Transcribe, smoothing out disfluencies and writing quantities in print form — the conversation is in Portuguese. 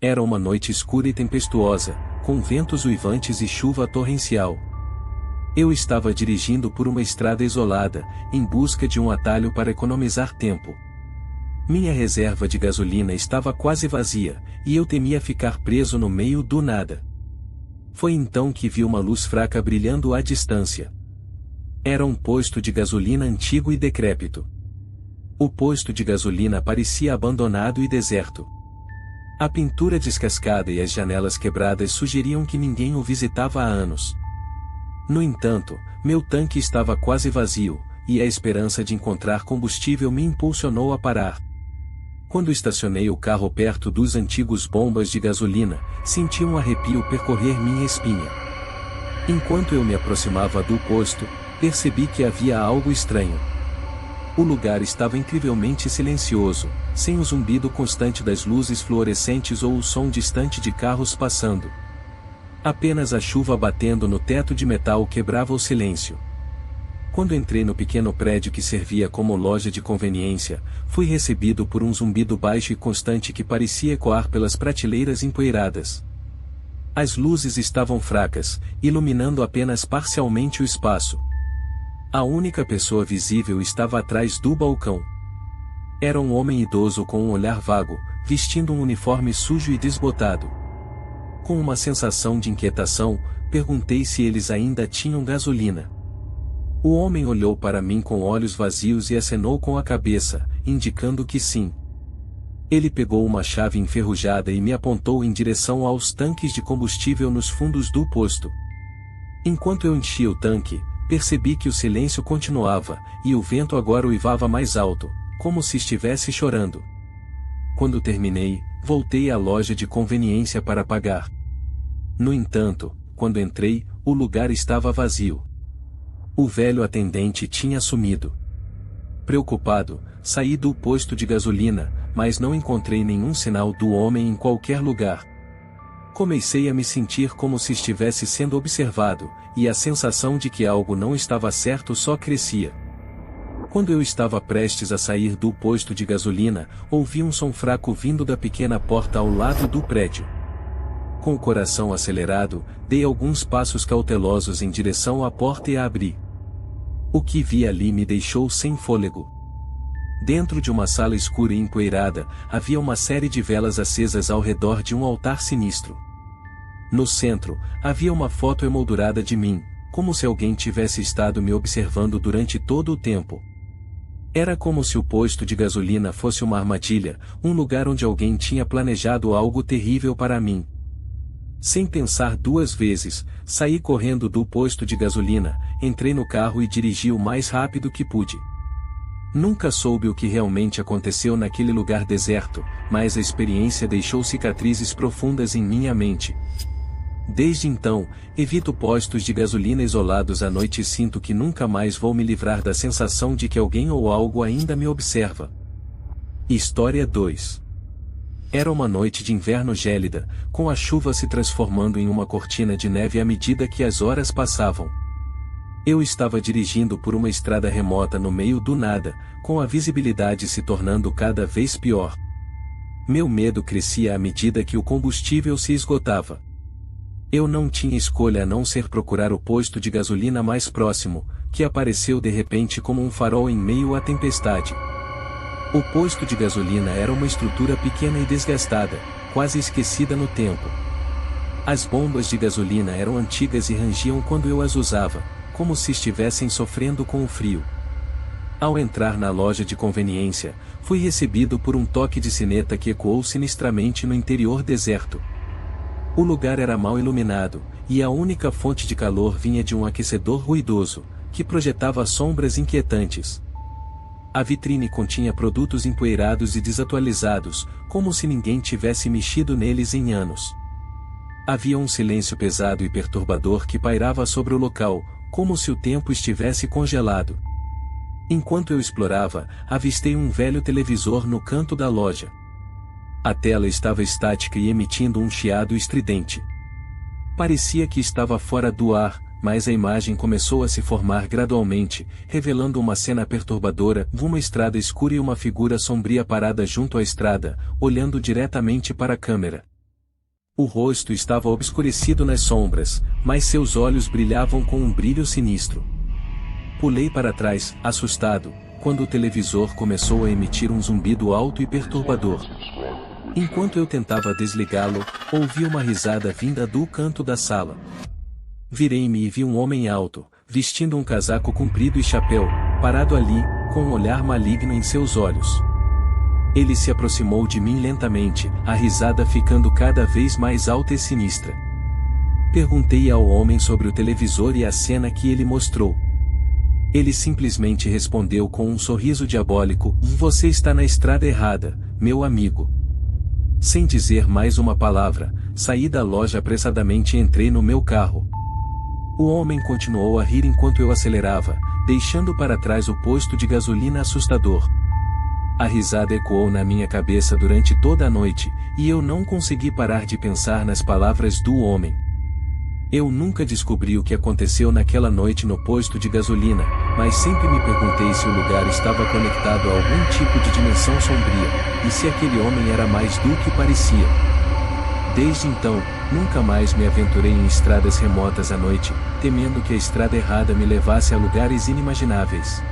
Era uma noite escura e tempestuosa, com ventos uivantes e chuva torrencial. Eu estava dirigindo por uma estrada isolada, em busca de um atalho para economizar tempo. Minha reserva de gasolina estava quase vazia, e eu temia ficar preso no meio do nada. Foi então que vi uma luz fraca brilhando à distância. Era um posto de gasolina antigo e decrépito. O posto de gasolina parecia abandonado e deserto. A pintura descascada e as janelas quebradas sugeriam que ninguém o visitava há anos. No entanto, meu tanque estava quase vazio, e a esperança de encontrar combustível me impulsionou a parar. Quando estacionei o carro perto dos antigos bombas de gasolina, senti um arrepio percorrer minha espinha. Enquanto eu me aproximava do posto, percebi que havia algo estranho. O lugar estava incrivelmente silencioso, sem o zumbido constante das luzes fluorescentes ou o som distante de carros passando. Apenas a chuva batendo no teto de metal quebrava o silêncio. Quando entrei no pequeno prédio que servia como loja de conveniência, fui recebido por um zumbido baixo e constante que parecia ecoar pelas prateleiras empoeiradas. As luzes estavam fracas, iluminando apenas parcialmente o espaço. A única pessoa visível estava atrás do balcão. Era um homem idoso com um olhar vago, vestindo um uniforme sujo e desbotado. Com uma sensação de inquietação, perguntei se eles ainda tinham gasolina. O homem olhou para mim com olhos vazios e acenou com a cabeça, indicando que sim. Ele pegou uma chave enferrujada e me apontou em direção aos tanques de combustível nos fundos do posto. Enquanto eu enchia o tanque, percebi que o silêncio continuava, e o vento agora uivava mais alto, como se estivesse chorando. Quando terminei, voltei à loja de conveniência para pagar. No entanto, quando entrei, o lugar estava vazio. O velho atendente tinha sumido. Preocupado, saí do posto de gasolina, mas não encontrei nenhum sinal do homem em qualquer lugar. Comecei a me sentir como se estivesse sendo observado, e a sensação de que algo não estava certo só crescia. Quando eu estava prestes a sair do posto de gasolina, ouvi um som fraco vindo da pequena porta ao lado do prédio. Com o coração acelerado, dei alguns passos cautelosos em direção à porta e a abri. O que vi ali me deixou sem fôlego. Dentro de uma sala escura e empoeirada, havia uma série de velas acesas ao redor de um altar sinistro. No centro, havia uma foto emoldurada de mim, como se alguém tivesse estado me observando durante todo o tempo. Era como se o posto de gasolina fosse uma armadilha, um lugar onde alguém tinha planejado algo terrível para mim. Sem pensar duas vezes, saí correndo do posto de gasolina, entrei no carro e dirigi o mais rápido que pude. Nunca soube o que realmente aconteceu naquele lugar deserto, mas a experiência deixou cicatrizes profundas em minha mente. Desde então, evito postos de gasolina isolados à noite e sinto que nunca mais vou me livrar da sensação de que alguém ou algo ainda me observa. História 2. Era uma noite de inverno gélida, com a chuva se transformando em uma cortina de neve à medida que as horas passavam. Eu estava dirigindo por uma estrada remota no meio do nada, com a visibilidade se tornando cada vez pior. Meu medo crescia à medida que o combustível se esgotava. Eu não tinha escolha a não ser procurar o posto de gasolina mais próximo, que apareceu de repente como um farol em meio à tempestade. O posto de gasolina era uma estrutura pequena e desgastada, quase esquecida no tempo. As bombas de gasolina eram antigas e rangiam quando eu as usava, como se estivessem sofrendo com o frio. Ao entrar na loja de conveniência, fui recebido por um toque de sineta que ecoou sinistramente no interior deserto. O lugar era mal iluminado, e a única fonte de calor vinha de um aquecedor ruidoso, que projetava sombras inquietantes. A vitrine continha produtos empoeirados e desatualizados, como se ninguém tivesse mexido neles em anos. Havia um silêncio pesado e perturbador que pairava sobre o local, como se o tempo estivesse congelado. Enquanto eu explorava, avistei um velho televisor no canto da loja. A tela estava estática e emitindo um chiado estridente. Parecia que estava fora do ar, mas a imagem começou a se formar gradualmente, revelando uma cena perturbadora, uma estrada escura e uma figura sombria parada junto à estrada, olhando diretamente para a câmera. O rosto estava obscurecido nas sombras, mas seus olhos brilhavam com um brilho sinistro. Pulei para trás, assustado, quando o televisor começou a emitir um zumbido alto e perturbador. Enquanto eu tentava desligá-lo, ouvi uma risada vinda do canto da sala. Virei-me e vi um homem alto, vestindo um casaco comprido e chapéu, parado ali, com um olhar maligno em seus olhos. Ele se aproximou de mim lentamente, a risada ficando cada vez mais alta e sinistra. Perguntei ao homem sobre o televisor e a cena que ele mostrou. Ele simplesmente respondeu com um sorriso diabólico: "Você está na estrada errada, meu amigo." Sem dizer mais uma palavra, saí da loja apressadamente e entrei no meu carro. O homem continuou a rir enquanto eu acelerava, deixando para trás o posto de gasolina assustador. A risada ecoou na minha cabeça durante toda a noite, e eu não consegui parar de pensar nas palavras do homem. Eu nunca descobri o que aconteceu naquela noite no posto de gasolina, mas sempre me perguntei se o lugar estava conectado a algum tipo de dimensão sombria, e se aquele homem era mais do que parecia. Desde então, nunca mais me aventurei em estradas remotas à noite, temendo que a estrada errada me levasse a lugares inimagináveis.